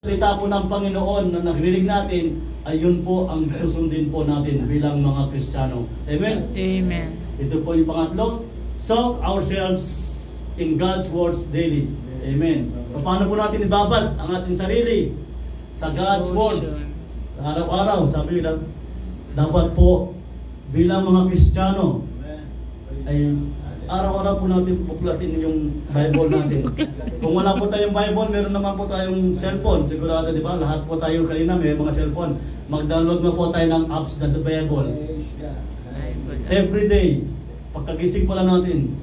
Salita po ng Panginoon na narinig natin, ayun po ang susundin po natin bilang mga Kristiyano. Amen? Amen. Ito po yung pangatlo. Soak ourselves in God's words daily. Amen. Paano po natin ibabad ang ating sarili sa God's words? Araw-araw, sabi nila, dapat po bilang mga Kristiyano ay araw-araw po natin buklatin yung Bible natin. Kung wala po tayong Bible, meron naman po tayong cellphone. Sigurado, di ba? Lahat po tayo kanina may mga cellphone. Mag-download mo po tayo ng apps na the Bible. Every day, pagkagising pa lang natin,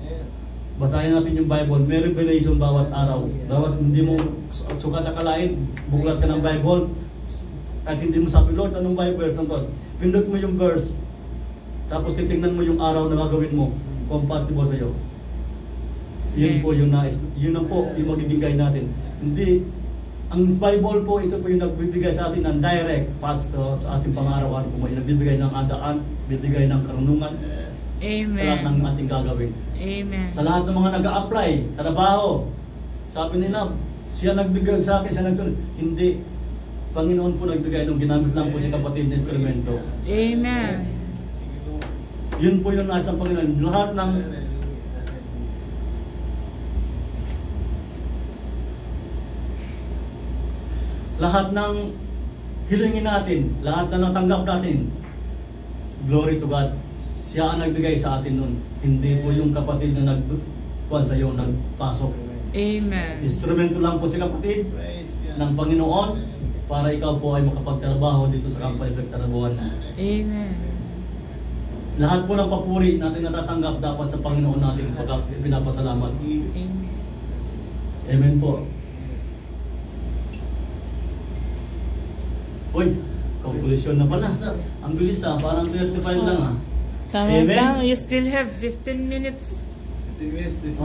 basahin natin yung Bible. May revelation bawat araw. Bawat hindi mo sukat akalain, buklat ka ng Bible. Kahit hindi mo sabi, Lord, anong Bible? Pindot mo yung verse. Tapos titingnan mo yung araw na gagawin mo. Compatible sa iyo. Yun po yung nais. Yun na po yung magiging guide natin. Hindi, ang Bible po, ito po yung nagbibigay sa atin ng direct paths sa ating pang-araw-araw po. Yung nagbibigay ng adaan, bibigay ng karunungan. Amen. Sa lahat ng ating gagawin. Amen. Sa lahat ng mga nag-a-apply, trabaho. Sabi nila, siya nagbigay sa akin, siya nagtulong. Hindi. Panginoon po nagbigay nung ginamit lang po si kapatid na instrumento. Amen. Yun po yung nais ng Panginoon. Lahat ng hilingin natin, lahat na natanggap natin, glory to God. Siya ang nagbigay sa atin nun. Hindi po yung kapatid na nagkuhan sa iyo, nagpasok. Amen. Instrumento lang po si kapatid ng Panginoon para ikaw po ay makapagtrabaho dito sa Kampay Pagtrabahuan. Amen. Lahat po ng papuri natin natatanggap dapat sa Panginoon natin pag pinapasalamat. Amen. Amen po. Uy, conclusion na pala. Ang bilis parang 35 lang Tama. You still have 15 minutes. 15 minutes, this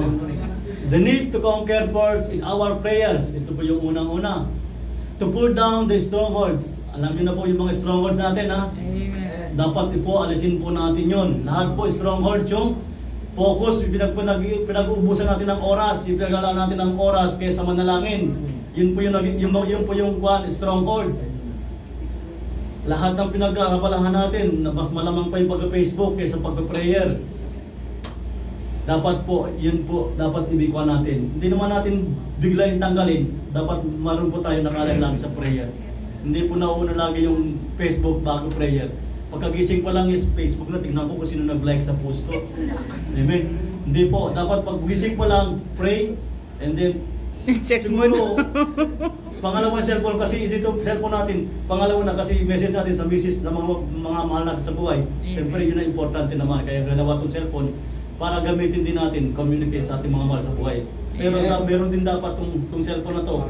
The need to conquer first in our prayers. Ito po yung unang-una. To pull down the strongholds. Alam niyo na po yung mga strongholds natin Amen. Dapat po alisin po natin yon. Lahat po strongholds yung focus, pinag-uubusan natin ng oras, pinaglalaan natin ng oras kaysa manalangin. Yun po yung strongholds. Lahat ng pinagkakabalahan natin, na mas malamang pa yung pag-Facebook kaysa pag-prayer. Dapat po, yun po, dapat ibigwan natin. Hindi naman natin bigla yung tanggalin. Dapat maroon po tayo nakalay lagi sa prayer. Hindi po nauna lagi yung Facebook bago prayer. Pagkagising pa lang is Facebook na, tingnan ko kung sino nag-like sa post ko. Amen. Hindi po, dapat paggising pa lang, pray, and then, check siguro, pangalawang cellphone kasi, dito cellphone natin, pangalawa na kasi message natin sa misis na mga mahal natin sa buhay. Siyempre, yun ang importante naman, kaya ganawa itong cellphone, para gamitin din natin, communicate sa ating mga mahal sa buhay. Pero meron din dapat itong cellphone na to,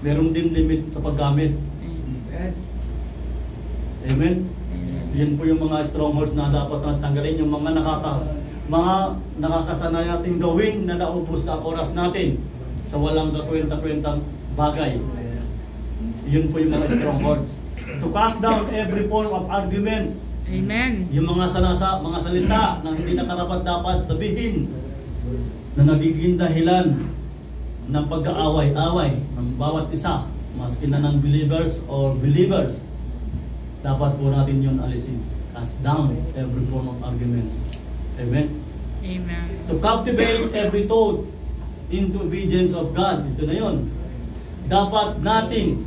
meron din limit sa paggamit. Amen. Yan po yung mga strongholds na dapat natanggalin, yung mga nakakasanay natin gawin na naubos na oras natin sa walang kakwenta-kwentang bagay. Yun po yung mga strongholds. To cast down every form of arguments. Amen. Yung mga salita na hindi nakarapat-dapat sabihin na nagiging dahilan ng pagkaaway-away ng bawat isa, maski na ng believers or believers. Dapat po natin yun alisin. Cast down every form of arguments. Amen? Amen. To captivate every thought into obedience of God. Ito na yun. Dapat natin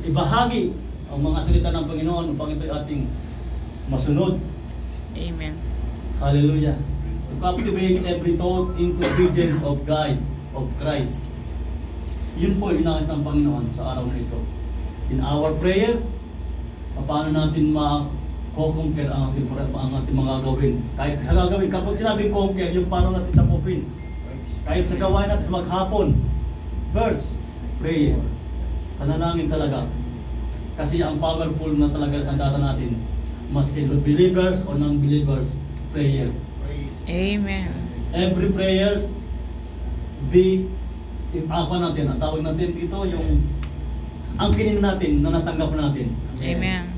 ibahagi ang mga salita ng Panginoon upang ito'y ating masunod. Amen. Hallelujah. To captivate every thought into obedience of God, of Christ. Yun po yung inakit ng Panginoon sa araw na ito. In our prayer, paano natin ma-conquer ang ating mga gagawin. Kahit sa gagawin, kapag sinabing conquer, yung paano natin sakupin. Kahit sa gawain natin sa maghapon, verse, prayer. Panalangin talaga. Kasi ang powerful na talaga sa data natin, maski believers or non-believers, prayer. Amen. Every prayers, natin, ang tawag natin dito, yung ang kinin natin na natanggap natin. Amen.